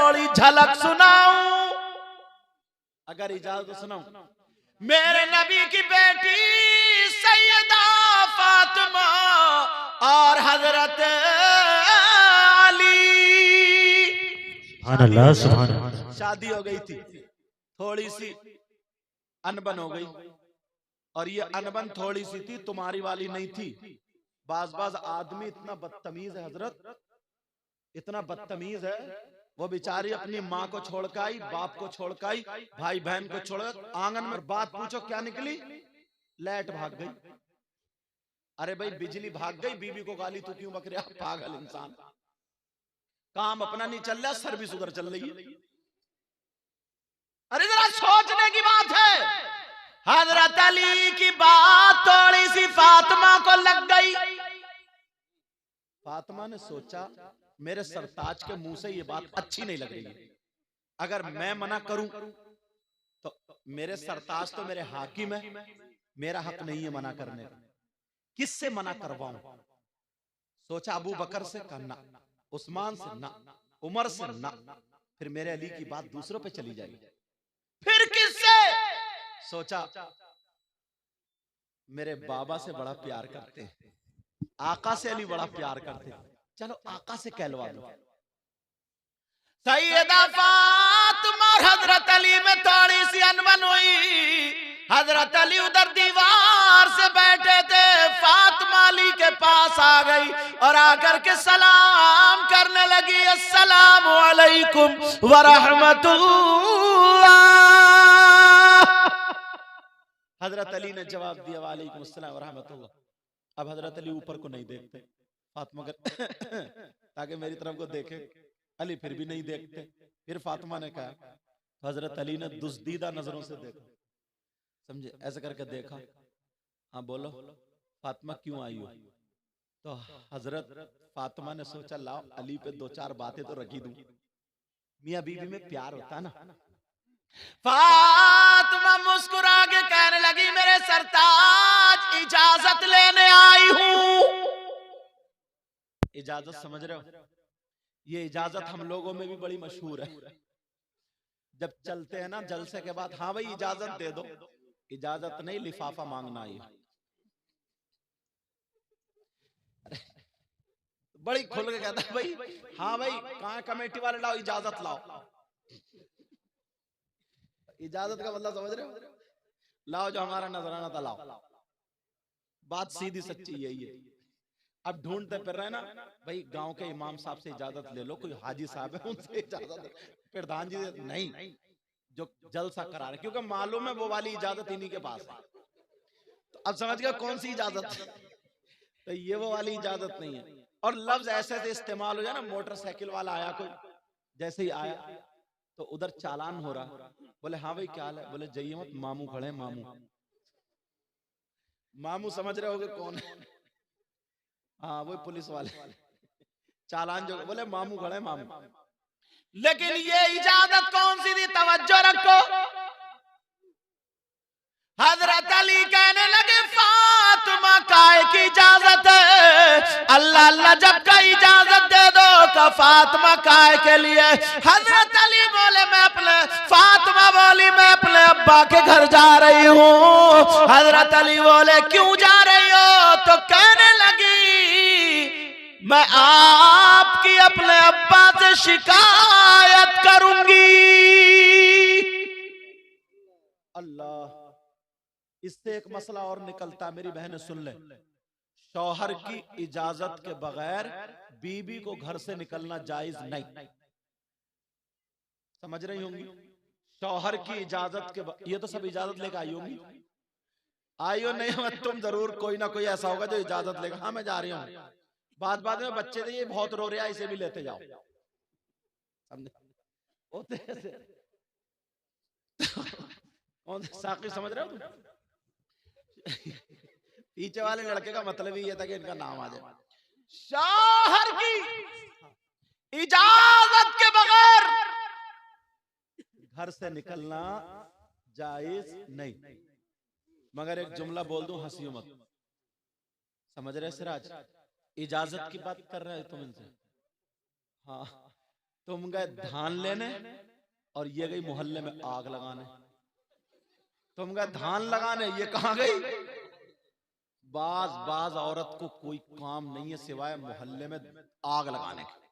थोड़ी झलक सुनाऊं, अगर इजाजत सुनाऊं। मेरे नबी की बेटी सैयदा फातिमा और हजरत अली, सुभान अल्लाह, सुभान अल्लाह। शादी हो गई थी, थोड़ी सी अनबन हो गई, और ये अनबन थोड़ी सी थी, तुम्हारी वाली नहीं थी। बाज बाज आदमी इतना बदतमीज है हजरत, इतना बदतमीज है, वो बेचारी अपनी माँ को छोड़ के आई, बाप को छोड़ के आई, भाई बहन को छोड़, आंगन में बात पूछो क्या निकली, लाइट भाग गई। अरे भाई बिजली भाग गई, बीबी को गाली तू क्यों बक रहा, पागल इंसान, काम अपना नहीं चल रहा, सर्विस उधर चल रही है। अरे जरा सोचने की बात है। हजरत अली की बात थोड़ी सी फातिमा को लग गई। फातिमा ने सोचा मेरे सरताज के मुंह से ये बात अच्छी नहीं लग रही है, अगर मैं मना करूं तो मेरे सरताज तो मेरे हाकिम है, मेरा हक नहीं है मना करने का, किससे मना करवाऊं। सोचा अबू बकर से करना, उस्मान से ना, उमर से ना, फिर मेरे अली की बात दूसरों पे चली जाएगी, फिर किससे। सोचा मेरे बाबा से बड़ा प्यार करते हैं, आका से अली बड़ा प्यार करते हैं, चलो आका से कहलवा दो। सैयदा फातिमा और हजरत अली में थोड़ी सी अनबन हुई। हजरत अली उधर दीवार से बैठे थे, फातिमा अली के पास आ गई और आकर के सलाम करने लगी, अस्सलामु अलैकुम व रहमतुल्लाह। हजरत अली ने जवाब दिया वालेकुम अस्सलाम व रहमतुल्लाह। अब हजरत अली ऊपर को नहीं देखते, फातिमा ताकि मेरी तरफ को देखे, अली फिर भी नहीं देखते। फिर फातिमा ने कहा, तो हजरत अली ने दुस्दीदा नजरों से देखा, समझे, ऐसे करके देखा, हाँ बोलो फातिमा क्यों आई हो। तो हजरत फातिमा ने सोचा लाओ अली पे दो चार बातें तो रखी दूं, मियां बीवी में प्यार होता ना। फातिमा मुस्कुरा के कहने लगी, मेरे सरताज इजाजत लेने आई हूं। इजाजत समझ रहे हो, ये इजाजत हम लोगों में भी बड़ी मशहूर है। जब चलते हैं ना जलसे के बाद, हाँ भाई इजाजत दे दो, इजाजत नहीं लिफाफा मांगना आई। बड़ी खुल के कहता भाई, हाँ भाई कहाँ कमेटी वाले, लाओ इजाजत लाओ। इजाजत का मतलब समझ रहे हो, लाओ जो हमारा नजराना था लाओ। बात सीधी सच्ची यही है। अब ढूंढते फिर रहे ना भाई, गांव के इमाम साहब से इजाजत ले लो, कोई हाजी साहब है उनसे इजाजत, प्रधान जी नहीं, जो जलसा करा रहे, क्योंकि मालूम है वो वाली इजाजत इन्हीं के पास है। तो अब समझ गए कौन सी इजाजत, तो ये वो वाली इजाजत नहीं है। और लफ्ज ऐसे से इस्तेमाल हो जाए ना, मोटरसाइकिल वाला आया कोई, जैसे ही आया तो उधर चालान हो रहा, बोले हाँ भाई क्या हाल है, बोले जाइए मत मामू खड़े, मामू। मामू समझ रहे होगे कौन है, हाँ वो पुलिस वाले, चालान जो, बोले मामू खड़े मामू। लेकिन ये इजाजत कौन सी थी, तवज्जो रखो। हजरत अली कहने लगे फातिमा काय की इजाजत है, अल्लाह अल्लाह जब का इजाजत दे दो का फातिमा काय के लिए। हजरत अली बोले मैं अपने, फातिमा बोली मैं अपने अब्बा के घर जा रही हूँ। हजरत अली बोले क्यों जा रही हो, तो कहने लगी मैं आपकी अपने अब्बा से शिकायत करूंगी। अल्लाह, इससे एक मसला और निकलता, मेरी बहनें सुन ले, शौहर की इजाजत के बगैर बीबी को घर से निकलना जायज नहीं, समझ रही होंगी। शौहर की इजाजत के ये तो सब इजाजत लेकर आई होंगी, आई हो नहीं हो तुम जरूर, कोई ना कोई ऐसा होगा जो इजाजत लेगा, हाँ मैं जा रही हूँ, बाद बाद में बच्चे ये बहुत रो रहे हैं इसे भी लेते जाओ, समझे होते साकी, समझ रहे हो। पीछे वाले लड़के का मतलब ही ये था कि इनका नाम आ जाए। शौहर की इजाजत के बगैर घर से निकलना जायज नहीं। मगर एक जुमला बोल दूं, हंसियो मत, समझ रहे सिराज, इजाजत की बात कर रहे हो तुम इनसे, हाँ तुम गए धान लेने और ये गई मोहल्ले में आग लगाने। तुम गए धान लगाने, ये कहां गई? बाज औरत को कोई काम नहीं है सिवाय मोहल्ले में आग लगाने के।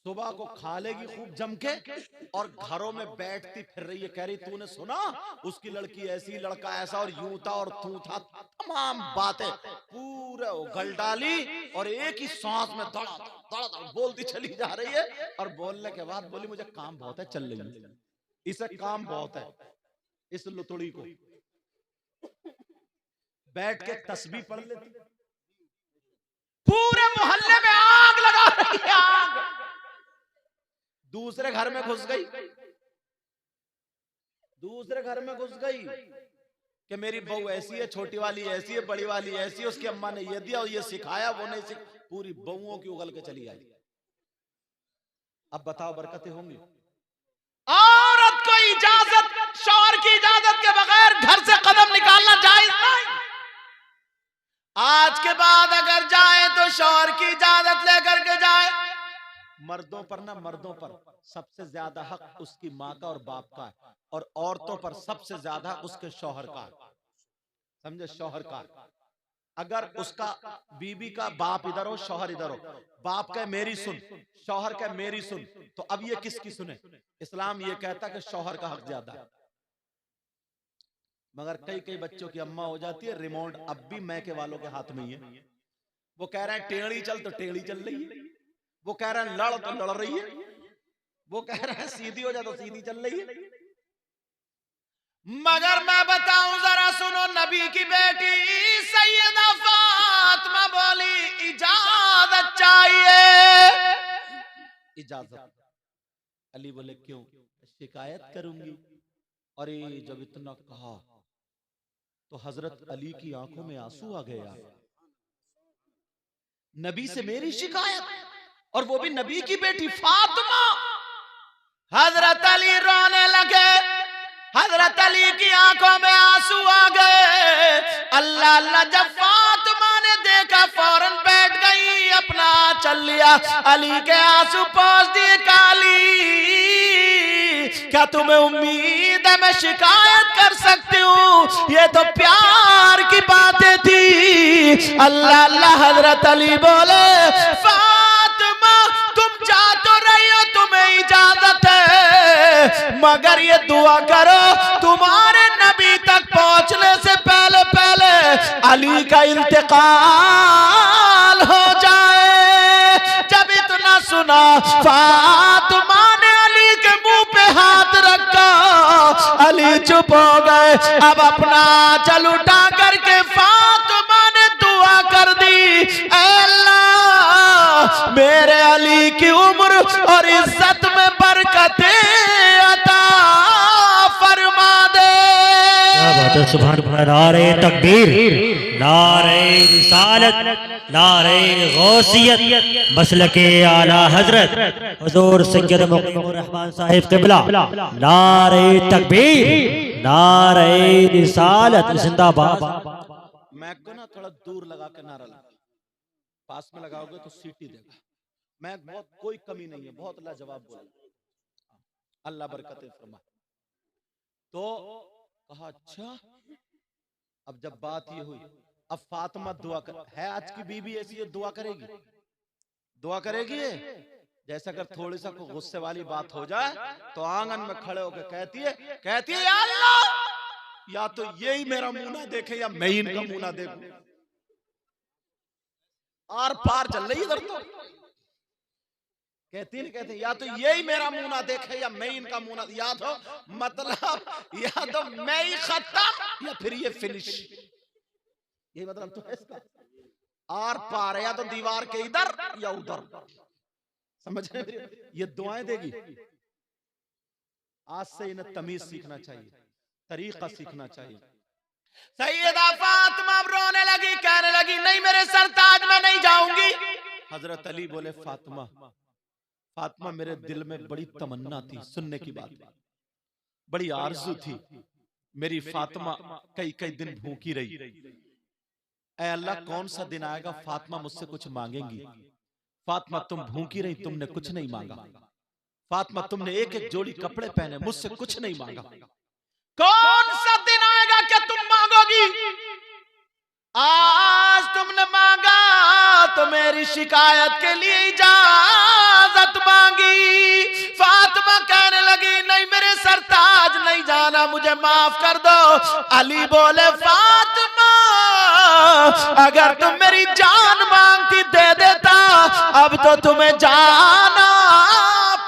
सुबह को खा लेगी खूब जम के और घरों में बैठती फिर रही है, कह रही तूने सुना उसकी लड़की ऐसी, लड़का ऐसा, और यूं था और तू था, तमाम बातें पूरे गल डाली और एक ही सांस में दड़ा दड़ा बोलती चली जा रही है। और बोलने के बाद बोली मुझे काम बहुत है, चल रही है, इसे काम बहुत है। इस लुतुड़ी को बैठ के तस्बीह पढ़ लेती, पूरे मोहल्ले में आग लगा रही है, आग। दूसरे घर में घुस गई, दूसरे घर में घुस गई कि मेरी बहू ऐसी है, छोटी वाली ऐसी है, बड़ी वाली ऐसी है, उसकी अम्मा ने ये दिया और ये सिखाया, वो नहीं सिखाया, पूरी बहुओं की उगल के चली आई। अब बताओ बरकतें होंगी? औरत को इजाजत, शौहर की इजाजत के बगैर घर से कदम निकालना जायज नहीं। आज के बाद अगर जाए तो शौहर की इजाजत लेकर के जाए। मर्दों पर ना, मर्दों पर सबसे ज्यादा हक उसकी माँ का और बाप का है, और औरतों पर सबसे ज्यादा उसके शौहर का है। समझे? शौहर का। अगर उसका बीबी का बाप इधर हो, शौहर इधर हो, बाप का मेरी सुन, शौहर का मेरी सुन, तो अब ये किसकी सुने? इस्लाम ये कहता कि शौहर का हक ज्यादा है। मगर कई कई बच्चों की अम्मा हो जाती है, रिमोट अब भी मैके वालों के हाथ में ही है। वो कह रहे हैं टेढ़ी चल तो टेढ़ी चल रही है, वो कह रहे हैं लड़ तो लड़ रही है, वो कह रहे हैं सीधी हो जा तो सीधी चल रही है। मगर मैं बताऊं जरा सुनो, नबी की बेटी सैयदा फातिमा बोली इजाजत चाहिए, इजाजत। अली बोले क्यों? शिकायत करूंगी। अरे जब इतना कहा तो हजरत अली की आंखों में आंसू आ गया। नबी से मेरी शिकायत, और वो भी नबी की बेटी फातिमा। हजरत अली रोने लगे, हजरत अली की आंखों में आंसू आ गए। अल्लाह अल्लाह जब फातिमा ने देखा फौरन बैठ गई, अपना चल लिया, अली के आंसू पोंछ दिए। काली क्या तुम्हें उम्मीद है मैं शिकायत कर सकती हूँ? ये तो प्यार की बातें थी। अल्लाह अल्लाह हजरत अली बोले फातिमा तुम जा तो रही हो, तुम्हें इजाजत है, मगर ये दुआ करो तुम्हारे नबी तक पहुंचने से पहले पहले अली का इंतकाल हो जाए। जब इतना सुना फातिमा ने अली के मुंह पे हाथ रखा, अली चुप हो गए। अब अपना चल उठा करके फातिमा ने दुआ कर दी, अल्लाह मेरे अली की उम्र और इज्जत में बरकतें अता फरमा दे। क्या बात है, सुभान अल्लाह। नारे तकबीर, नारे रिसालत, नारे गौसियत, मसलके आला हजरत हुजूर सैयद मुक़ीमुर रहमान साहिब क़िबला। नारे तकबीर, नारे रिसालत, जिंदाबाद। मैं को ना थोड़ा दूर लगा के नारा लगा, पास में लगाओगे तो सीटी देगा। मैं बहुत कोई कमी नहीं है, बहुत लाजवाब बोला, अल्लाह बरकतें फरमा। तो कहा अच्छा, अब जब बात ये हुई, अब फातिमा दुआ कर है, आज की बीबी ऐसी है, दुआ करेगी, दुआ करेगी। जैसे अगर थोड़ी सा गुस्से वाली बात हो जाए तो आंगन में खड़े होकर कहती है या अल्लाह, या तो यही मेरा मुंह ना देखे या मैं ही इनका मुंह ना देखूं। आर पार चल रही इधर तो कहते या तो यही मेरा मुंह ना देखे या मैं इनका मुंह ना, या तो मतलब या तो मैं ही खत्म या फिर ये फिनिश, यही मतलब तो है इसका। आर पार, या तो दीवार के इधर या उधर, समझ रहे? ये दुआएं देगी। आज से इन्हें तमीज सीखना चाहिए, तरीका सीखना चाहिए। सैयदा फातिमा रोने लगी, कहने लगी नहीं मेरे सरताज में नहीं जाऊंगी। हजरत अली बोले फातिमा, फातिमा मेरे दिल में बड़ी तमन्ना थी सुनने की बात, बड़ी आरज़ू थी, मेरी फातिमा कई कई दिन भूखी रही। ऐ अल्लाह कौन सा दिन आएगा फातिमा मुझसे कुछ मांगेंगी। फातिमा तुम भूखी रही, तुमने कुछ नहीं मांगा। फातिमा तुमने एक एक जोड़ी कपड़े पहने, मुझसे कुछ नहीं मांगा। कौन सा दिन आएगा कि तुम मांगोगी? आज तुमने मांगा तो मेरी शिकायत के लिए इजाजत मांगी। फातिमा कहने लगी नहीं मेरे सरताज नहीं जाना, मुझे माफ कर दो। अली बोले फातिमा अगर तुम मेरी जान मांगती दे देता, अब तो तुम्हें जाना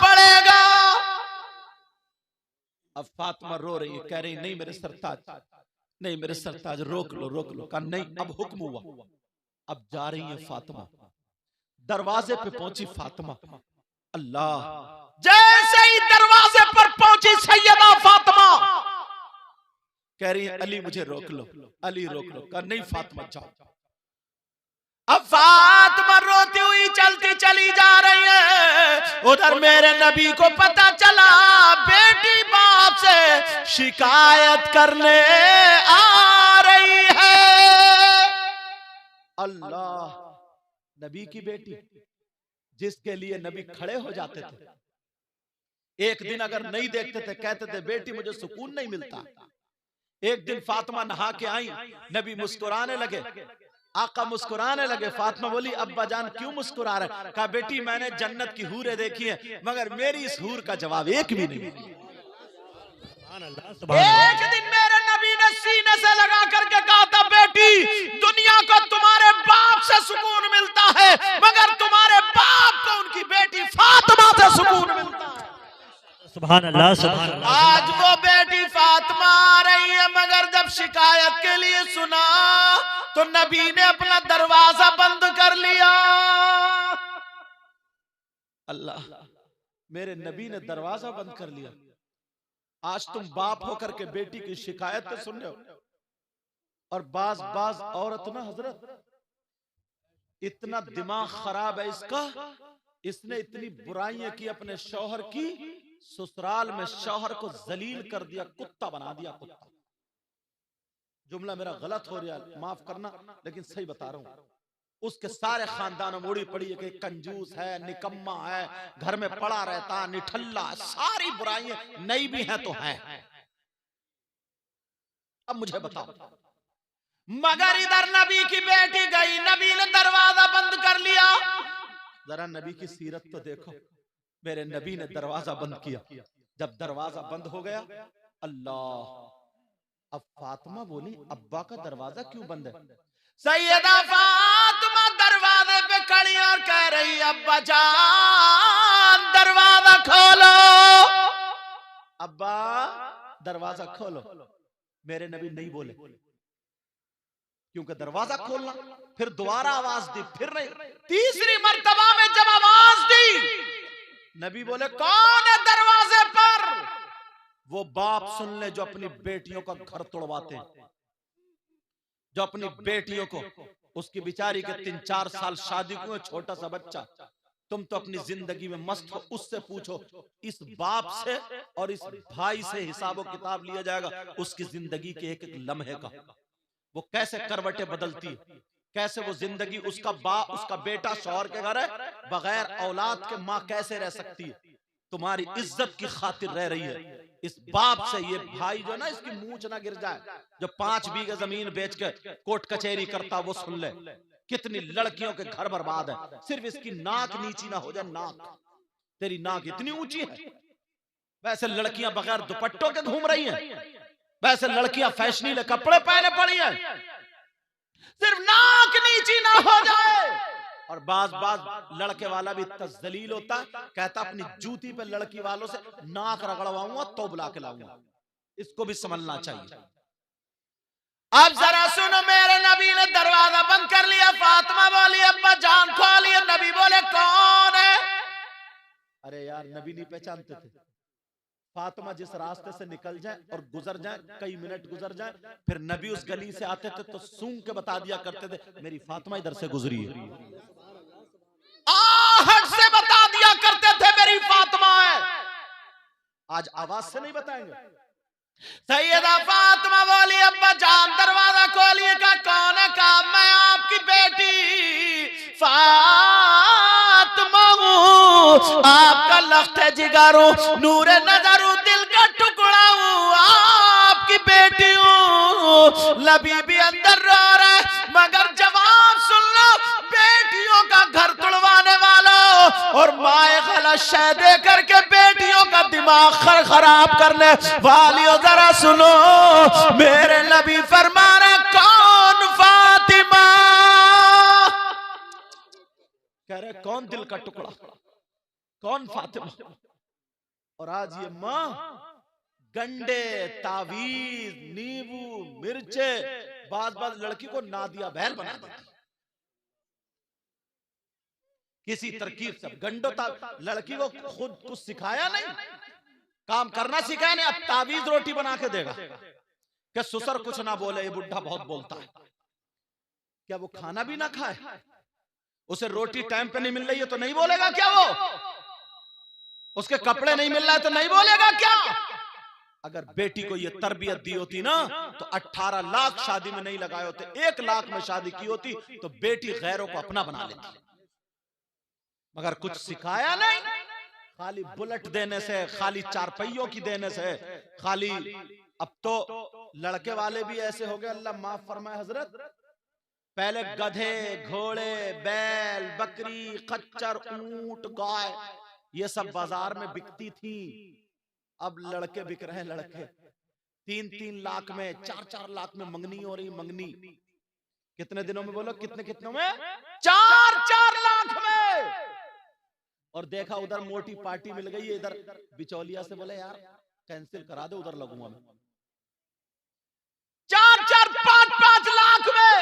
पड़ेगा। अब फातिमा रो रही है, कह रही नहीं मेरे सरताज, नहीं मेरे सरताज, रोक लो रोक लो। कहा नहीं अब हुक्म हुआ। अब जा रही है फातिमा, दरवाजे पे पहुंची फातिमा। अल्लाह, जैसे ही दरवाजे पर पहुंची सैयदा फातिमा कह रही है अली मुझे रोक लो, अली रोक लो। कहा नहीं फातिमा जाओ। अब फातिमा रोती हुई चलती चली जा रही है। उधर मेरे नबी को पता चला बेटी बाप से शिकायत करने आ रही है। अल्लाह, नबी की बेटी जिसके लिए नबी खड़े हो जाते थे, एक दिन अगर नहीं देखते थे कहते थे बेटी मुझे सुकून नहीं मिलता। एक दिन फातिमा नहा के आई, नबी मुस्कुराने लगे, आका मुस्कुराने लगे। फातिमा बोली अब्बा जान क्यों मुस्कुरा रहे? कहा बेटी मैंने जन्नत की हूरें देखी हैं, मगर मेरी इस हूर का जवाब एक भी नहीं। एक दिन मेरे नबी ने सीने से लगा करके कहा था बेटी दुनिया को तुम्हारे बाप से सुकून मिलता है, मगर तुम्हारे बाप को उनकी बेटी फातिमा से सुकून मिलता है। सुभान अल्लाह, सुभान अल्लाह। आज वो बेटी फातिमा आ रही है, मगर जब शिकायत के लिए सुना तो नबी ने अपना दरवाजा बंद कर लिया। अल्लाह, मेरे नबी ने दरवाजा बंद कर लिया। आज तुम बाप होकर के बेटी की शिकायत तो सुन रहे हो, और बाज बाज औरत ना हजरत, इतना दिमाग खराब है इसका, इसने इतनी बुराइयां की अपने शौहर की, ससुराल में शौहर को जलील कर दिया, कुत्ता बना दिया। कुत्ता, जुमला मेरा गलत हो रहा है माफ करना, लेकिन सही बता रहा हूं। उसके सारे खानदान में मुड़ी पड़ी है कि कंजूस है, निकम्मा है, घर में पड़ा रहता, निठल्ला, सारी बुराइयां नई भी हैं तो हैं। अब मुझे बताओ, मगर इधर नबी की बेटी गई, नबी ने दरवाजा बंद कर लिया। जरा नबी की सीरत तो देखो, मेरे नबी ने दरवाजा बंद किया। जब दरवाजा बंद हो गया, अल्लाह, अब फातिमा बोली अब्बा का दरवाजा क्यों बंद है? सैयदा फातिमा दरवाजे पे खड़ी और कह रही अब्बा जान दरवाजा खोलो, अब्बा दरवाजा खोलो। मेरे नबी नहीं बोले, क्योंकि दरवाजा खोलना, फिर दोबारा आवाज दी, फिर नहीं, तीसरी मर्तबा में जब आवाज दी, नबी बोले कौन है दरवाजे पर? वो बाप सुन ले जो अपनी बेटियों का घर तोड़वाते हैं, जो अपनी बेटियों को, उसकी बिचारी के 3-4 साल शादी को, छोटा सा बच्चा, तुम तो अपनी जिंदगी में मस्त हो, उससे पूछो, इस बाप से और इस भाई से हिसाबो किताब लिया जाएगा उसकी जिंदगी के एक एक लम्हे का। वो कैसे करवटें बदलती है, कैसे वो जिंदगी, उसका बेटा शौहर के घर है, बगैर औलाद के माँ कैसे रह सकती है? तुम्हारी इज्जत की खातिर रह रही है। इस बाप से ये भाई जो ना, इसकी मूंछ ना गिर जाए, जो 5 बीघे जमीन बेच के कोर्ट कचहरी करता, वो सुन ले कितनी लड़कियों के घर बर्बाद है, सिर्फ इसकी नाक नीची ना हो जाए। नाक, तेरी नाक इतनी ऊंची है, वैसे लड़कियां बगैर दुपट्टों के घूम रही हैं, वैसे लड़कियां फैशनीले कपड़े पहने पड़ी हैं, सिर्फ नाक नीची ना हो जाए। और बाज लड़के वाला भी इतना जलील होता, कहता अपनी जूती पे लड़की वालों से नाक रगड़वाऊंगा तो बुला के लाऊंगा। इसको भी समझना चाहिए। अब जरा सुनो, मेरे नबी ने दरवाजा बंद कर लिया। फातिमा बोली अब्बा जान खोलिए। नबी बोले कौन है? अरे यार, नबी नहीं पहचानते थे। फातिमा जिस रास्ते से निकल जाए और गुजर जाए, कई मिनट गुजर जाए, फिर नबी उस गली से आते थे तो सूंघ के बता दिया करते थे मेरी फातिमा इधर से गुजरी है। आहट से बता दिया करते थे मेरी फातिमा है। आज आवाज से नहीं बताएंगे। सैयदा फातिमा बोली अब्बा जान दरवाजा खोलिए। का कौन है? कहा मैं आपकी बेटी फातिमा आपका लख्त जिगर हूं, नूरे नजर हूं, दिल का टुकड़ा हूं, आपकी बेटी हूं। लबी भी अंदर रो रहा है मगर जवाब सुन लो, बेटियों का घर तुड़वाने वाला और माए गलत शय दे करके बेटियों का दिमाग खराब करने वालियों, जरा सुनो मेरे नबी फरमा रहे कौन फातिमा, कह रहे कौन दिल का टुकड़ा, कौन फातिमा। और आज ये मां गंडे, तावीज, नींबू, मिर्चे, बात लड़की को नादिया बैल बना देती किसी तरकीब से। गंडो लड़की को खुद कुछ सिखाया नहीं, काम करना सिखाया नहीं, अब तावीज रोटी बना के देगा क्या ससुर कुछ ना बोले, ये बुढ़ा बहुत बोलता है, क्या वो खाना भी ना खाए, उसे रोटी टाइम पे नहीं मिल रही है तो नहीं बोलेगा क्या, वो उसके कपड़े नहीं मिल रहा है तो नहीं बोलेगा क्या। अगर बेटी को ये तरबियत दी होती ना तो 18 लाख शादी में नहीं लगाए होते, 1 लाख में शादी की होती तो बेटी गैरों को अपना बना लेती, मगर कुछ सिखाया नहीं। खाली बुलेट देने से, खाली 4 पहियों की देने से, खाली अब तो लड़के वाले भी ऐसे हो गए, अल्लाह माफ फरमाए हजरत, पहले गधे, घोड़े, बैल, बकरी, खच्चर, ऊंट, गाय ये सब बाजार में बिकती थी, अब लड़के बिक रहे हैं। लड़के 3-3 लाख में, 4-4 लाख में मंगनी हो रही, मंगनी कितने दिनों में बोलो, कितने में, 4-4 लाख में। और देखा उधर मोटी पार्टी मिल गई है, इधर बिचौलिया से बोले यार कैंसिल करा दे, उधर लगूंगा मैं, 4-4, 5-5 लाख में।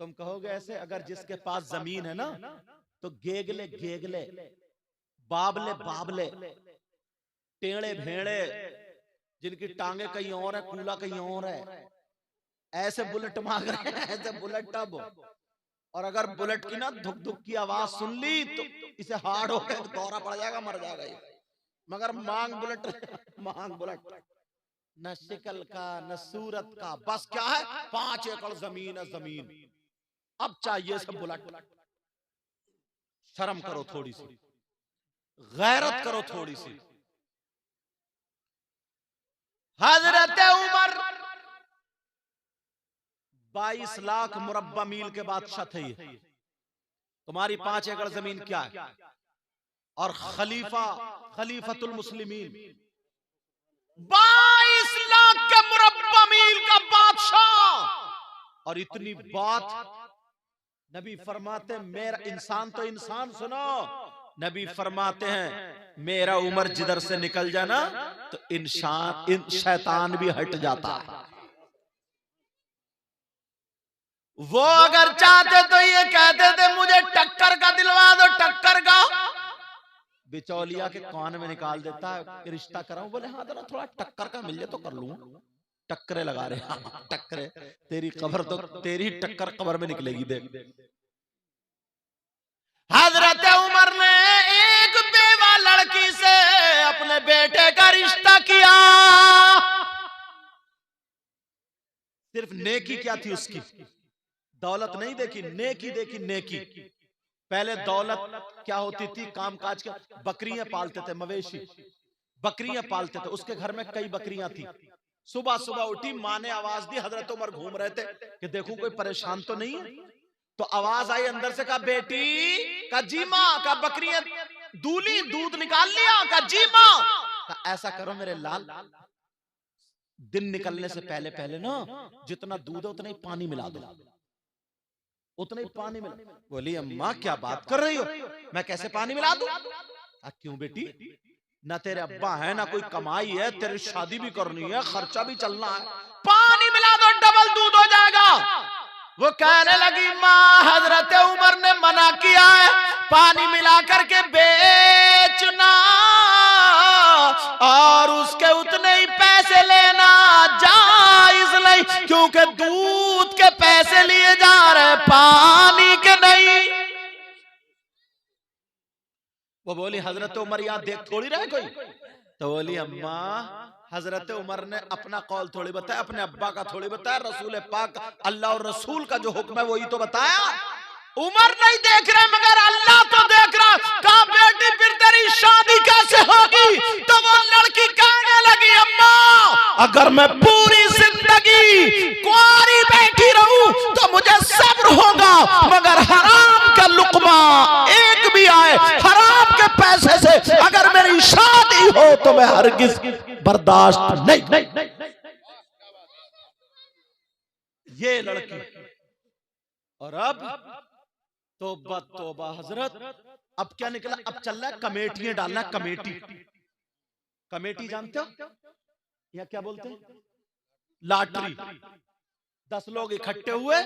तुम कहोगे ऐसे, अगर जिसके पास जमीन है ना तो गेगले गेगले, बाबले बाबले, टेढ़े भेड़े, जिनकी टांगे कहीं और है, कूला कहीं और है, ऐसे बुलेट मांग रहे हैं, ऐसे बुलेट टब। और अगर बुलेट की ना धुक धुक की आवाज सुन ली तो इसे हार्ड हो गया, दौरा पड़ जाएगा, मर जाएगा ये। मगर मांग बुलेट, मांग बुलेट, न शिकल का न सूरत का, बस क्या है 5 एकड़ जमीन है, जमीन। अब चाहिए सब बुलेट। शर्म करो थोड़ी सी, गैरत करो थोड़ी सी। हजरत उमर 22 लाख मुरब्बा मील के बादशाह थे ये, तुम्हारी 5 एकड़ जमीन क्या है। और खलीफतुल मुस्लिमीन 22 लाख के मुरब्बा मील का बादशाह। और इतनी बात नबी फरमाते, मेरा इंसान तो इंसान, सुनो, नबी फरमाते हैं मेरा उमर जिधर से निकल जाना तो इंसान शैतान भी हट जाता है। वो अगर चाहते तो ये कहते थे मुझे टक्कर का दिलवा दो, टक्कर का। बिचौलिया के कान में निकाल देता है, रिश्ता कराऊं, बोले हाँ जरा थोड़ा टक्कर का मिल जाए तो कर लूं। टक्करे लगा रहे, हाँ टक्करे, तेरी कब्र तो, तेरी टक्कर कब्र में निकलेगी देख। हजरत उमर ने एक बेवा लड़की से अपने बेटे का रिश्ता किया। सिर्फ नेकी क्या थी उसकी, दौलत नहीं देखी, नेकी देखी, नेकी। पहले दौलत क्या होती थी, कामकाज के, बकरियां पालते थे, मवेशी बकरियां पालते थे, उसके घर में कई बकरियां थी। सुबह सुबह उठी, माँ ने आवाज दी, हजरत उमर घूम रहे थे कि देखूं कोई परेशान तो नहीं है। तो आवाज आई अंदर से, कहा बेटी, का जी माँ, का बकरियां दूली, दूध निकाल लिया, का जी माँ, का ऐसा करो मेरे लाल, दिन निकलने से पहले पहले ना जितना दूध है उतना ही पानी मिला दो, उतना ही पानी मिला। बोली अम्मा क्या बात कर रही हो, मैं कैसे पानी मिला दूं? क्यों बेटी, ना तेरे अब्बा है ना कोई कमाई है, तेरी शादी भी करनी है, खर्चा भी चलना है, पानी मिला दो डबल दूध हो जाएगा। वो कहने लगी माँ हजरत उमर ने मना किया है पानी मिला करके बेचना और उसके उतने ही पैसे लेना जायज नहीं, क्योंकि दूध के पैसे लिए जा रहे पानी के नहीं। वो बोली हजरत उमर यहाँ देख थोड़ी रहे कोई। तो बोली अम्मा हजरत उमर ने अपना कौल थोड़ी बताया, अपने अब्बा का थोड़ी बताया, रसूल पाक अल्लाह और रसूल का जो हुक्म है वही तो बताया। उमर नहीं देख रहे मगर अल्लाह तो देख रहा। कहा अगर मैं पूरी जिंदगी कुंवारी बैठी रहूं तो मुझे सब्र होगा, मगर हराम का लुकमा एक भी आए हराम के पैसे से अगर मेरी शादी हो तो मैं हरगिज बर्दाश्त नहीं। ये लड़की। और अब तौबा तौबा हजरत, अब क्या निकला? अब चल रहा है कमेटियां डालना। कमेटी, कमेटी जानते हो या क्या बोलते हैं? लॉटरी। 10 लोग इकट्ठे हुए,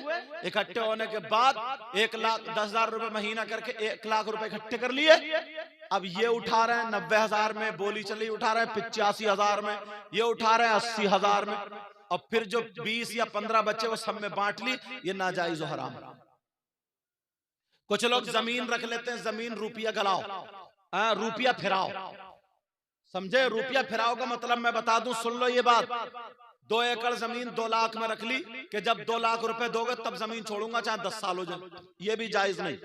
इकट्ठे होने के बाद 1,10,000 रुपए महीना करके 1,00,000 रुपए इकट्ठे कर लिए। अब ये उठा रहे हैं 90,000 में, बोली चली उठा रहे हैं 85,000 में, ये उठा रहे हैं 80,000 में, और फिर जो 20 या 15 बच्चे वो सब में बांट ली। ये नाजायज और हराम। कुछ लोग जमीन रख लेते हैं, जमीन रुपया गलाओ, रुपया फिराओ, समझे? रुपया फिराओ का मतलब मैं बता दूं, सुन लो ये बात। 2 एकड़ जमीन 2 लाख में रख ली कि जब 2 लाख रुपए दोगे तब जमीन छोड़ूंगा, चाहे 10 साल हो जाए। ये भी जायज नहीं।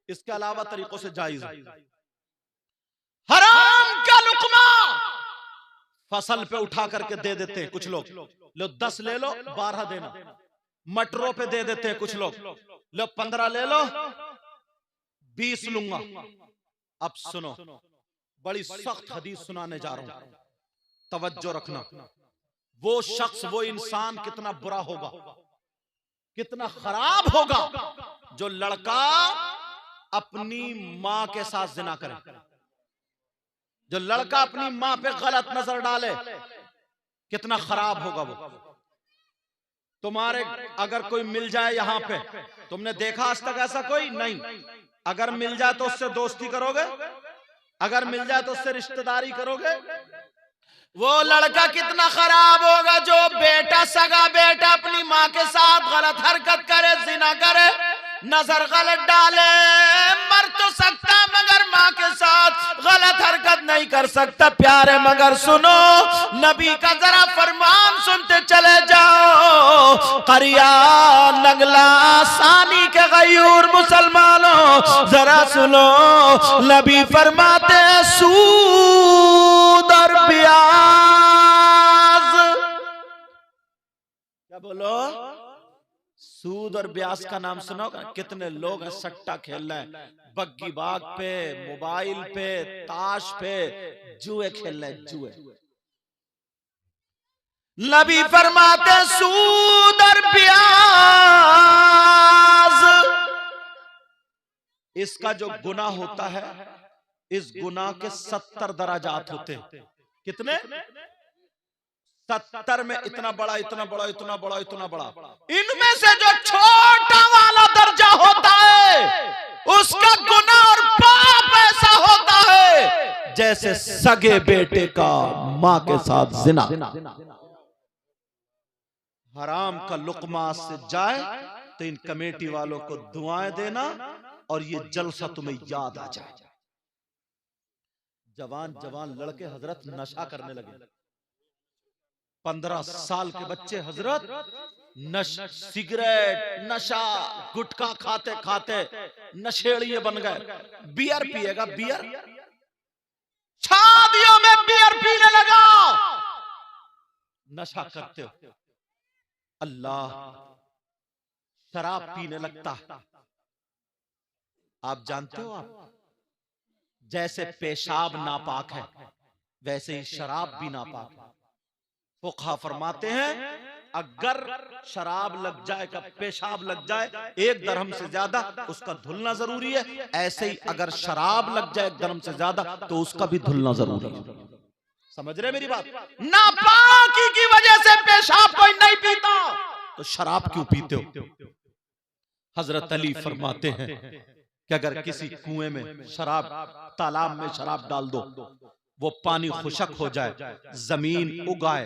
इसके अलावा तरीकों से जायज है। हराम का लुकमा फसल पे उठा करके दे देते हैं कुछ लोग। लो 10 ले लो, 12 देना। मटरों पे दे देते हैं कुछ लोग। लो 15 ले लो, 20 लूंगा। अब सुनो, बड़ी सख्त हदीस सुनाने जा रहा हूं, तवज्जो रखना। वो शख्स, वो इंसान कितना बुरा होगा, कितना खराब होगा जो लड़का अपनी मां के साथ जिना करे, जो लड़का अपनी मां पे गलत नजर डाले, कितना खराब होगा वो। तुम्हारे अगर कोई मिल जाए यहां पे, तुमने देखा आज तक ऐसा कोई नहीं? अगर मिल जाए तो उससे दोस्ती करोगे, अगर मिल जाए तो उससे रिश्तेदारी करोगे। वो लड़का कितना खराब होगा जो बेटा, सगा बेटा अपनी मां के साथ गलत हरकत करे, जिना करे, नजर गलत डाले। मर तो सकता मगर मां के साथ गलत हरकत नहीं कर सकता। प्यारे मगर सुनो, नबी का जरा फरमान सुनते चले जाओ। करिया नगला सानी के गयूर मुसलमानों जरा सुनो, नबी फरमाते सूद और ब्याज। क्या बोलो? सूद और ब्याज का नाम सुनो। कितने लोग हैं सट्टा खेल रहे हैं, बग्गी बाग पे, मोबाइल पे, ताश पे, जुए खेल रहे हैं, जुए। नबी फरमाते सूद और ब्याज, इसका जो गुनाह होता है, इस गुनाह के 70 दराजात होते हैं। कितने? 70 में इतना बड़ा, इतना बड़ा, इतना बड़ा, इतना बड़ा। इनमें से जो छोटा वाला दर्जा होता है उसका गुनाह और पाप ऐसा होता है जैसे सगे बेटे का मां के साथ जिना। हराम का लुकमा से जाए तो इन कमेटी वालों को दुआएं देना और ये जलसा तुम्हें याद आ जाए। जवान जवान लड़के हजरत नशा करने लगे। 15 साल के बच्चे हजरत सिगरेट, नशा, गुटखा खाते खाते नशेड़िए बन गए। बियर पिएगा, बियर, शादियों में बियर पीने लगा। नशा करते हो, अल्लाह शराब पीने लगता है। आप जानते हो, आप जैसे पेशाब नापाक है वैसे ही शराब भी नापाक है। फुक़हा फरमाते हैं अगर शराब लग जाए का पेशाब लग जाए 1 दरहम से ज्यादा उसका धुलना जरूरी है। ऐसे ही अगर शराब लग जाए 1 दरहम से ज्यादा तो उसका भी धुलना जरूरी है। समझ रहे मेरी बात? नापाकी की वजह से पेशाब कोई नहीं पीता तो शराब क्यों पीते हो? हजरत अली फरमाते हैं कि अगर किसी कुएं में शराब, तालाब में शराब डाल दो, वो पानी खुशक हो जाए, जमीन उगाए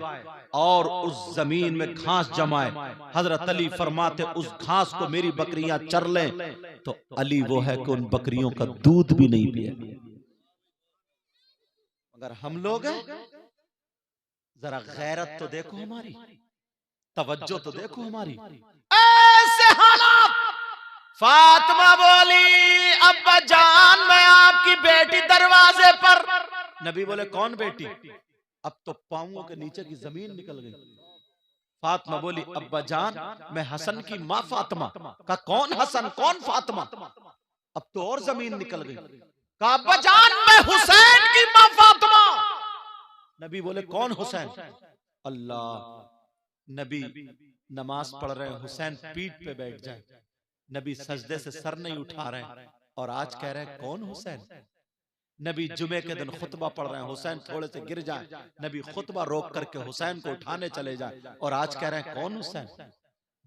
और उस जमीन में घास जमाए, हजरत अली फरमाते उस घास को मेरी बकरियां चर लें तो अली वो है कि उन बकरियों का दूध भी नहीं पिए। मगर हम लोग हैं, जरा गैरत तो देखो हमारी, तवज्जो तो देखो हमारी। ऐसे हालात। फातिमा बोली अब्बा जान मैं आपकी बेटी दरवाजे पर। नबी बोले कौन बेटी? अब तो पांवों के नीचे की जमीन निकल गई। फातिमा बोली, अब्बा जान मैं हसन की माँ फातिमा। का कौन हसन कौन फातिमा? अब तो और जमीन निकल गई। का अब्बा जान मैं हुसैन की माँ फातिमा। नबी बोले, कौन हुसैन? अल्लाह। नबी नमाज पढ़ रहे हैं, हुसैन पीठ पे बैठ जाए, नबी सजदे से सर नहीं उठा रहे हैं, और आज कह रहे हैं कौन हुसैन? नबी जुमे के दिन खुतबा पढ़ रहे हैं, हुसैन थोड़े से गिर जाए, नबी खुतबा रोक करके हुसैन को उठाने चले जाए, और आज कह रहे हैं कौन हुसैन?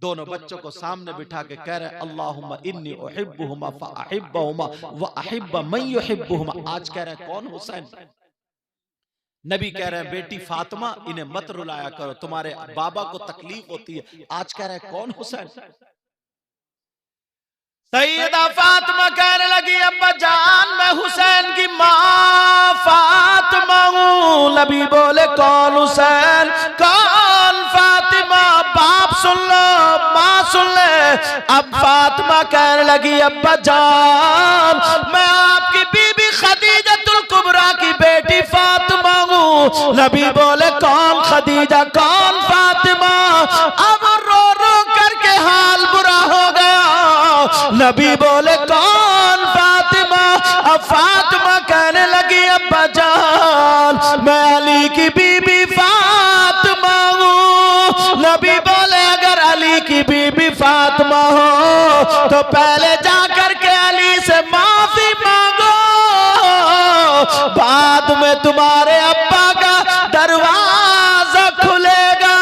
दोनों बच्चों को सामने बिठा के कह रहे हैं अल्लाहुम्मा इन्नी उहिब्बुहुमा फअहिब्बहुमा व अहिब्ब मन युहिब्बुहुमा। आज कह रहे हैं कौन हुसैन? नबी कह रहे हैं बेटी फातिमा इन्हें मत रुलाया करो, तुम्हारे बाबा को तकलीफ होती है। आज कह रहे हैं कौन हुसैन? सैयदा फातिमा कहने लगी, अब्बा जान मैं हुसैन की माँ फातिमा हूँ। नबी बोले, कौन हुसैन कौन फातिमा? बाप सुन लो, माँ सुन ले। अब फातिमा कहने लगी, अब्बा जान मैं आपकी बीबी खदीजतुल कुबरा की बेटी फातिमा हूँ। नबी बोले, कौन खदीजा कौन फातिमा? अब रो रो करके हाल बुरा हो गया। नबी बोले, कौन फातिमा? अब फातिमा कहने लगी, अब्बा जान मैं अली की बीबी फातिमा हूँ। नबी बोले, अगर अली की बीबी फातिमा हो तो पहले जाकर के अली से माफी मांगो, बाद में तुम्हारे अब्बा का दरवाजा खुलेगा।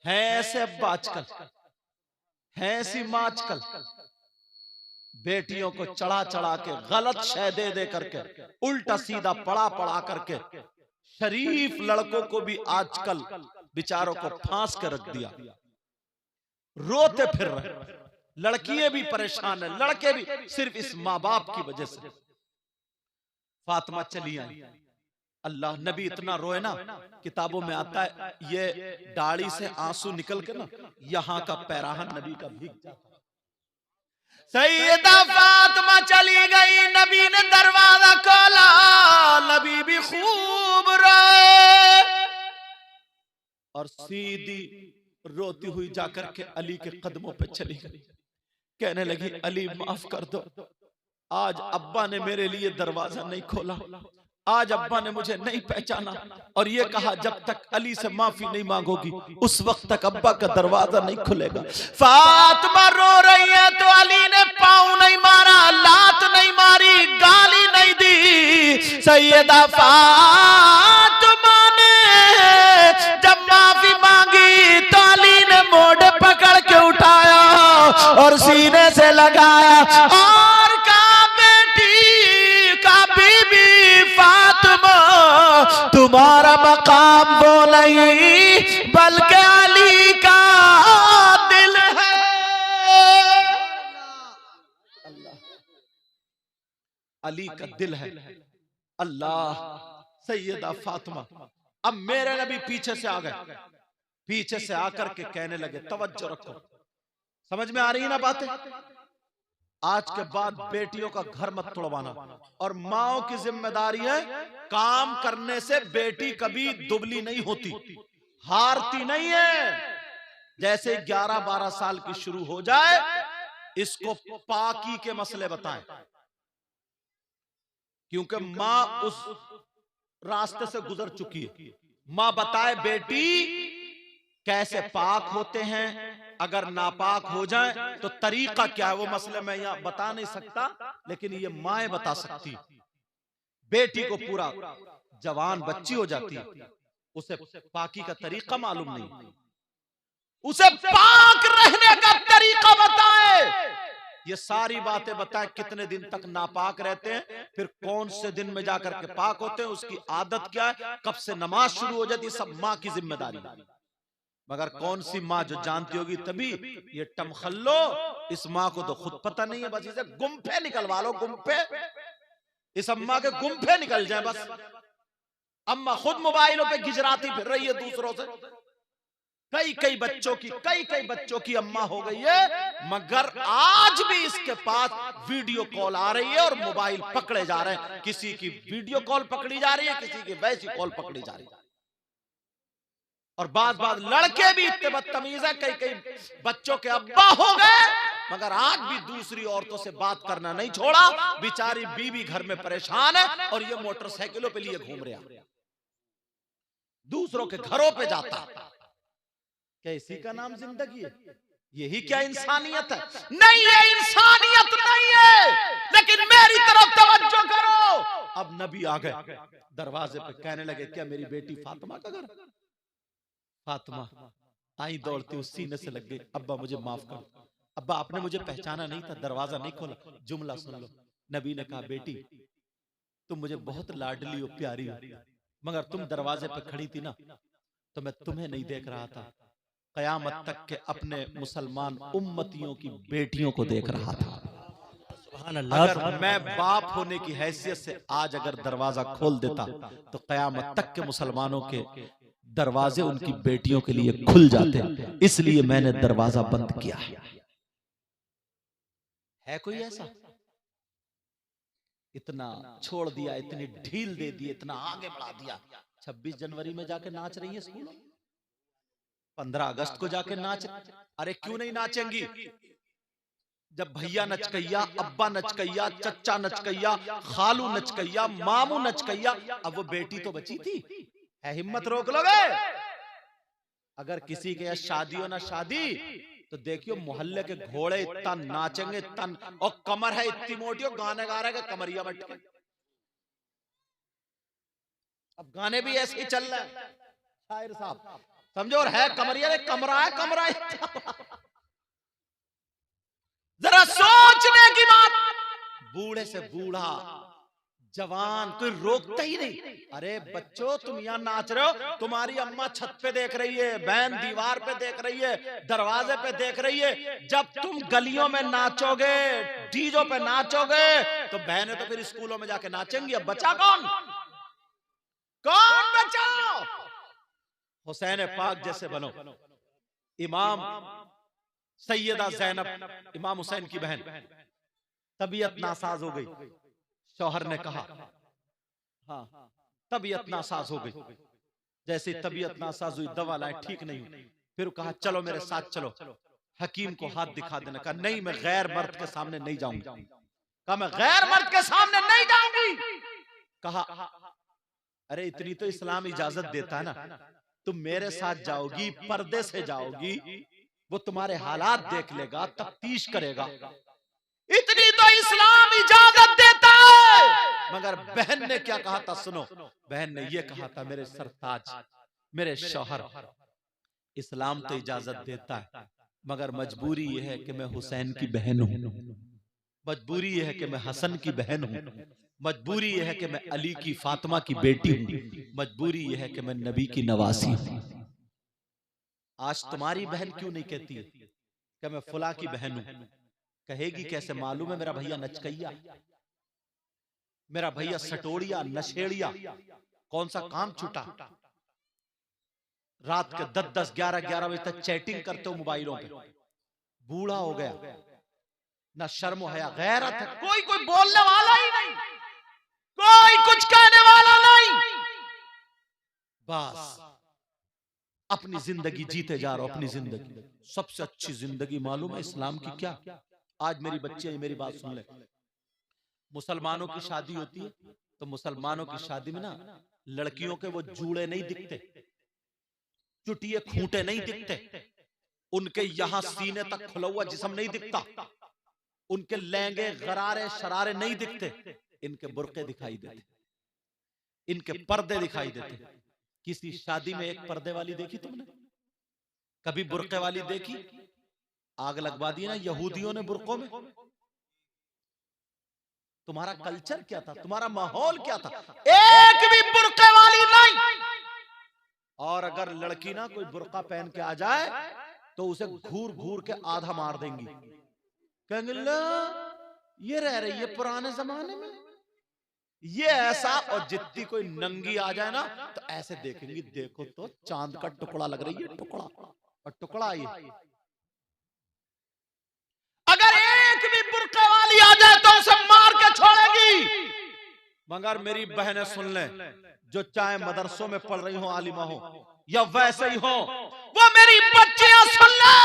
है ऐसे अब्बा आजकल, है ऐसी माँ आजकल, बेटियों को चढ़ा चढ़ा के गलत शय दे दे करके, उल्टा सीधा पढ़ा पढ़ा करके शरीफ लड़कों को भी आजकल बेचारों को फांस कर रख दिया, रोते फिर रहे। लड़कियां भी परेशान है, लड़के भी, सिर्फ इस माँ बाप की वजह से। फातिमा चली आई, अल्लाह नबी इतना रोए ना, किताबों में आता है ये दाढ़ी से आंसू निकल के ना यहाँ का पैराहन नबी का भीग जाता। सैयदा फातिमा चली गई, नबी ने दरवाजा खोला, नबी भी खूब रोए और सीधी रोती हुई जाकर के अली के कदमों पे चली गई, कहने लगी, अली माफ कर दो, आज अब्बा ने मेरे लिए दरवाजा नहीं खोला, आज अब्बा ने मुझे नहीं पहचाना, और ये कहा जब तक अली से माफी नहीं मांगोगी उस वक्त तक अब्बा का दरवाजा नहीं खुलेगा। फातिमा रो रही है तो अली ने पाँव नहीं मारा, लात नहीं मारी, गाली नहीं दी। सैयदा फातिमा ने जब माफी मांगी तो अली ने मोढ़े पकड़ के उठाया और सीने से लगाया और कहा, बेटी का बीबी फातिमा तुम्हारा मकाम वो नहीं बल्कि अली का दिल है। अली का दिल है। अल्लाह। सैयदा फातिमा, अब मेरे नबी पीछे से आ गए, पीछे से आकर के कहने लगे, तवज्जो रखो, समझ में आ रही है ना बातें? आज के बाद बेटियों का घर मत तोड़वाना, और माओ की जिम्मेदारी है काम करने से बेटी कभी दुबली नहीं होती, हारती नहीं है। जैसे 11-12 साल की शुरू हो जाए, इसको पाकी के मसले बताएं, क्योंकि माँ उस रास्ते से गुजर चुकी है। माँ बताए बेटी कैसे पाक होते हैं, अगर नापाक हो जाए तो तरीका क्या है, वो मसले मैं यहाँ बता नहीं सकता, लेकिन ये माएं बता सकती। बेटी को पूरा जवान बच्ची हो जाती है, उसे पाकी का तरीका मालूम नहीं, उसे पाक रहने का तरीका बताए, ये सारी बातें बताएं, कितने दिन तक नापाक रहते हैं, फिर कौन से दिन में जाकर के पाक होते हैं, उसकी आदत क्या है, कब से नमाज शुरू हो जाती है, सब माँ की जिम्मेदारी। मगर कौन सी माँ जो जानती होगी तभी, ये टमखल्लो, इस माँ को तो खुद पता नहीं है, बस इसे गुम्फे निकलवा लो, गुम्फे, इस अम्मा के गुम्फे निकल जाए बस। अम्मा खुद मोबाइलों पे गिजराती फिर रही है दूसरों से, कई कई बच्चों की अम्मा हो गई है, मगर आज भी इसके पास वीडियो कॉल आ रही है और मोबाइल पकड़े जा रहे हैं। किसी की वीडियो कॉल पकड़ी जा रही है, किसी की वैसी कॉल पकड़ी जा रही है। और बात लड़के भी इतने बदतमीज है, कई कई बच्चों के अब्बा हो गए, मगर आज भी दूसरी औरतों से बात करना नहीं छोड़ा। बेचारी बीवी घर में परेशान है और ये मोटरसाइकिलों पे लिए घूम रहा, दूसरों के घरों पे जाता। क्या इसी का नाम जिंदगी है? यही क्या इंसानियत है? नहीं, ये इंसानियत नहीं है। लेकिन मेरी तरफ तवज्जो करो। अब नबी आ गए दरवाजे पे, कहने लगे क्या मेरी बेटी फातिमा का घर? फातिमा आई दौड़ती उस सीने से लग गई, अब्बा मुझे माफ कर, अब्बा आपने मुझे पहचाना नहीं था, दरवाजा नहीं खोला। जुमला सुन लो, नबी ने कहा बेटी तुम मुझे बहुत लाडली और प्यारी हो, मगर तुम दरवाजे पे खड़ी थी ना तो मैं तुम्हें नहीं देख रहा था, कयामत तक के अपने मुसलमान उम्मतियों की बेटियों को देख रहा था। अगर मैं बाप होने की हैसियत से आज अगर दरवाजा खोल देता तो कयामत तक के मुसलमानों के दरवाजे उनकी बेटियों के लिए खुल जाते, इसलिए मैंने दरवाजा बंद किया। है कोई ऐसा? इतना छोड़ दिया, इतनी ढील दे दी, इतना आगे बढ़ा दिया। 26 जनवरी में जाके नाच रही है स्कूल, 15 अगस्त को जाके नाच, अरे क्यों नहीं नाचेंगी? जब भैया नचकैया, अब्बा नचकैया, चच्चा नचकैया, खालू नचकैया, मामू नचकैया, अब वो बेटी तो बची थी। है हिम्मत रोक लोगे? अगर किसी के शादी हो ना शादी तो देखियो मोहल्ले के घोड़े इतना नाचेंगे, तन और कमर है इतनी मोटी और गाने गा रहे हैं कमरिया बट के। अब गाने भी ऐसे ही चल रहे हैं शायर साहब, समझो, और है कमरिया, कमरा है कमरा जरा सोचने की बात। बूढ़े से बूढ़ा, जवान, कोई रोकता ही नहीं। अरे बच्चों तुम यहाँ नाच रहे हो, तुम्हारी अम्मा छत पे देख रही है, बहन दीवार पे देख रही है, दरवाजे पे देख रही है। जब तुम गलियों में नाचोगे, डीजों पे नाचोगे तो बहनें तो फिर स्कूलों में जाके नाचेंगी। अब बचा कौन? कौन बचा? हुसैन पाक जैसे बनो। इमाम सैयदा ज़ैनब, इमाम हुसैन की बहन, तबीयत नासाज हो गई। शौहर ने कहा, हाँ तबीयत नासाज हो गई। जैसे तबीयत नासाज हुई, दवा लाए, ठीक नहीं हुई। फिर कहा चलो मेरे साथ चलो, हकीम को हाथ दिखा देना। कहा नहीं, मैं गैर मर्द के सामने नहीं जाऊंगी। कहा मैं गैर मर्द के सामने नहीं जाऊंगी। कहा अरे इतनी तो इस्लाम इजाजत देता है ना, तुम मेरे साथ जाओगी, पर्दे से जाओगी, वो तुम्हारे हालात देख लेगा, तफ्तीश करेगा, इतनी तो इस्लाम इजाजत देता है। मगर बहन ने क्या कहा था सुनो, बहन ने ये कहा था, मेरे सरताज, मेरे शौहर, इस्लाम तो इजाजत देता है, मगर मजबूरी यह है कि मैं हुसैन की बहन हूं, मजबूरी यह है कि मैं हसन की बहन हूं, मजबूरी यह है कि मैं अली की फातिमा की बेटी हूं, मजबूरी यह है कि मैं नबी की नवासी हूं। आज तुम्हारी बहन क्यों नहीं कहती है कि मैं फुला की बहन हूं? कहेगी कैसे? मालूम है मेरा भैया नचकैया, मेरा भैया सटोड़िया, नशेड़िया, कौन सा काम छूटा? रात के 10-10, 11-11 बजे तक चैटिंग करते हो मोबाइलों पे। बूढ़ा हो गया, ना शर्म हया गैरत है, कोई बोलने वाला ही नहीं, कोई कुछ कहने वाला नहीं। बस अपनी जिंदगी जीते जा रहा हो, अपनी जिंदगी। सबसे अच्छी जिंदगी मालूम है इस्लाम की क्या? आज मेरी बच्चे मेरी बात सुन ले। मुसलमानों की शादी होती है तो मुसलमानों की शादी में ना लड़कियों के वो जूड़े नहीं दिखते, चुटिए खूंटे नहीं दिखते, उनके यहां सीने तक खुला हुआ जिस्म नहीं दिखता, उनके लहंगे गरारे शरारे नहीं दिखते, इनके बुर्के दिखाई देते, इनके पर्दे दिखाई देते। किसी शादी में एक पर्दे वाली देखी तुमने? कभी बुर्के वाली देखी? आग लगवा दी ना यहूदियों ने बुर्कों में। तुम्हारा कल्चर क्या था? तुम्हारा माहौल क्या था? एक भी बुर्के वाली नहीं। और अगर लड़की ना कोई बुर्का पहन के आ जाए तो उसे घूर घूर के आधा मार देंगी, कहेंगे ला ये रह रही है पुराने जमाने में, ये ऐसा। और जितनी कोई नंगी आ जाए ना तो ऐसे देखेंगी, देखो तो चांद का टुकड़ा लग रही है, टुकड़ा। और टुकड़ा ये। अगर एक भी बुर्के वाली आ जाए तो उसे मार के छोड़ेगी। मगर मेरी बहनें सुन लें, जो चाहे मदरसों में पढ़ रही हो, आलिमा हो या वैसे ही हो, वो मेरी बच्चियां सुन ले,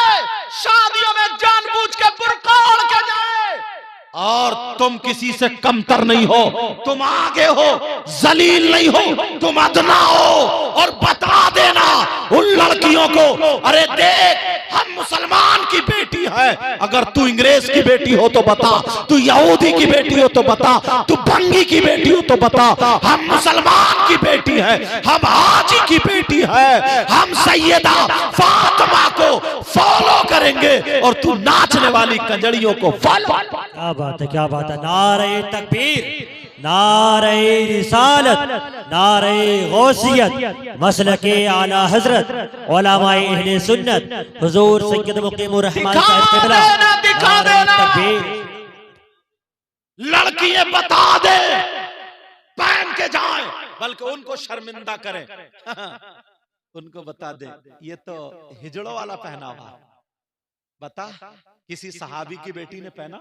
शादियों में जानबूझ के बुर्का ओढ़ के जाए। और तुम किसी से कमतर नहीं हो, तुम आगे हो, जलील नहीं हो, तुम अदना हो। और बता देना उन लड़कियों को, अरे देख हम मुसलमान की बेटी है, अगर तू अंग्रेज की बेटी हो तो बता, तू यहूदी की बेटी हो तो बता, तू बंगी की बेटी हो तो बता, हम मुसलमान की बेटी है, हम हाजी की बेटी है, हम सैयदा फातिमा को फॉलो करेंगे और तू नाचने वाली कंजड़ियों को फॉलो। क्या बात है, क्या बात है। नारे तकबीर, नारे रिसालत, नारे गौसियत, मसलके आला हजरत, उलमाए अहले सुन्नत, हुजूर सैयद मुकीमुर रहमान साहब क़िबला। नारे तकबीर। लड़कियां बता दे, पहन के जाएं, बल्कि उनको शर्मिंदा करें। उनको बता दे ये तो हिजड़ों वाला पहनावा। बता, किसी सहाबी की बेटी ने पहना,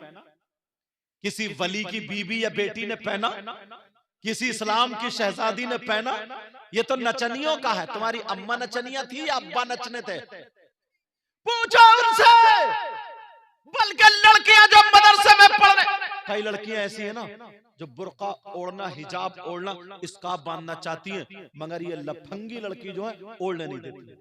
किसी वली की बीबी या बेटी ने पहना, किसी इस्लाम की शहजादी ने पहना? ये तो नचनियों का है। तुम्हारी अम्मा नचनिया थी या अब्बा नचने थे? पूछो उनसे। बल्कि लड़कियां जो मदरसे में पढ़ने, कई लड़कियां ऐसी है ना जो बुर्का ओढ़ना, हिजाब ओढ़ना, इस्काफ बांधना चाहती हैं, मगर ये लफंगी लड़की जो है ओढ़ने नहीं देती।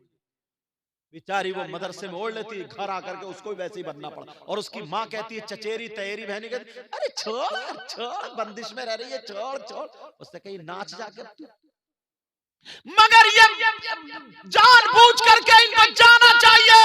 बेचारी वो मदरसे में ओढ़ लेती है, घर आकर के उसको भी वैसे ही बनना पड़ा। और उसकी माँ कहती है, चचेरी तैयारी बहनी कहती, अरे छोड़ छोड़, बंदिश में रह रही है, छोड़ छोड़। उससे कहीं नाच जाकर। मगर ये जानबूझ करके इनको जाना चाहिए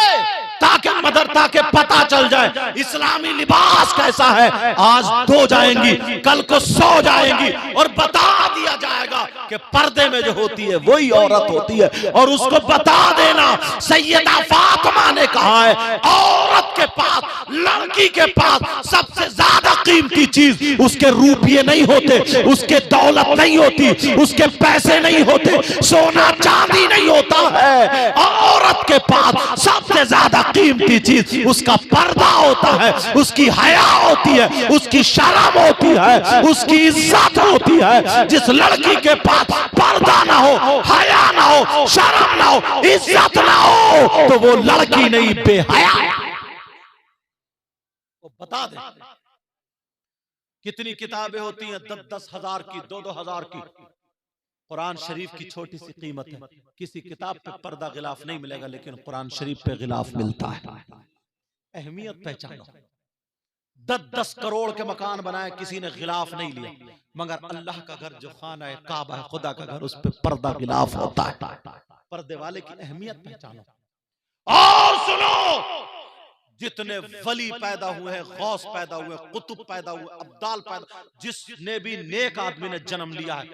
ताकि मदरसा के पता चल जाए इस्लामी लिबास कैसा है। आज 2 जाएंगी, कल को 100 जाएंगी और बता दिया जाएगा कि पर्दे में जो होती है वही औरत होती है। और उसको बता देना, सैयदा फातिमा ने कहा है, औरत के पास, लड़की के पास सबसे ज्यादा कीमती चीज उसके रुपये नहीं होते, उसके दौलत नहीं होती, उसके पैसे नहीं होते, सोना चांदी नहीं होता है। औरत के पास सबसे ज्यादा कीमती चीज उसका पर्दा होता है, उसकी हया होती है, उसकी शर्म होती है, उसकी इज्जत होती है। जिस लड़की के पास पर्दा ना हो, हया ना हो, शर्म ना हो, इज्जत ना हो, तो वो लड़की नहीं, बेहया। वो बता दे कितनी किताबें होती हैं, 10-10 हजार की, 2-2 हजार की। कुरान शरीफ की छोटी सी कीमत है। किसी किताब पे पर्दा गिलाफ नहीं मिलेगा, लेकिन कुरान शरीफ पे गिलाफ मिलता है। अहमियत पहचानो। 10-10 करोड़ के मकान बनाए, किसी ने गिलाफ नहीं लिया, मगर अल्लाह का घर जो खाना है, काबा है, खुदा का घर, उस पे पर्दा गिलाफ होता है। पर्दे वाले की अहमियत पहचानो। और सुनो, जितने वली पैदा हुए हैं, गौस पैदा हुए, कुतुब पैदा हुए, अब्दाल पैदा, जिसने भी नेक आदमी ने जन्म लिया है,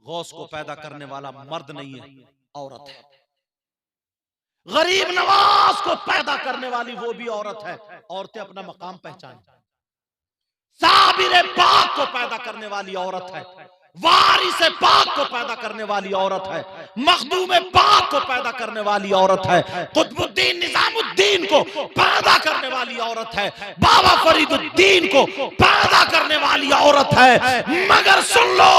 गौस को पैदा करने वाला मर्द नहीं है, औरत है। गरीब नवाज को पैदा करने वाली वो भी औरत है। औरतें अपना मकाम पहचाने। साबिर पाक को पैदा करने वाली औरत है, वारिस पाक को पैदा करने वाली औरत है, मखदूम पाक को पैदा करने वाली औरत है, कुतुबुद्दीन निजामुद्दीन को पैदा करने वाली औरत है, बाबा फरीदुद्दीन को पैदा करने वाली औरत है। मगर सुन लो,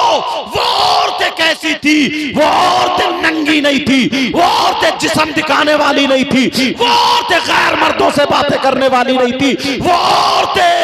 वो औरतें कैसी थी? वो औरतें नंगी नहीं थी, वो औरतें जिस्म दिखाने वाली नहीं थी, वो औरतें गैर मर्दों से बातें करने वाली नहीं थी, वो औरतें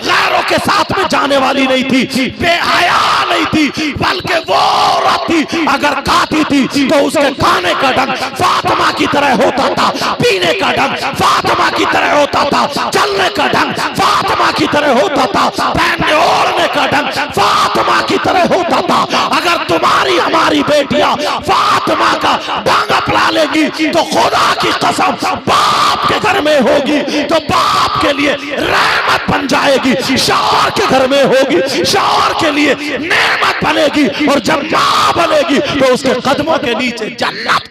गैरों के साथ में जाने वाली नहीं थी, बेहया नहीं थी, बल्कि वो औरत थी, अगर खाती थी तो उसके खाने का ढंग फातिमा की तरह होता था, पीने का ढंग फातिमा की तरह होता था, चलने का ढंग फातिमा की तरह होता था, पहनने ओढ़ने का ढंग फातिमा की तरह होता था। अगर तुम्हारी हमारी बेटियां फातिमा का ढंग अपना लेगी तो खुदा की कसम बाप के घर में होगी तो बाप के लिए रहमत बन जाएगी, शौहर के घर में होगी शौहर के लिए नेमत बनेगी, और जब मां बनेगी तो उसके कदमों के नीचे जन्नत।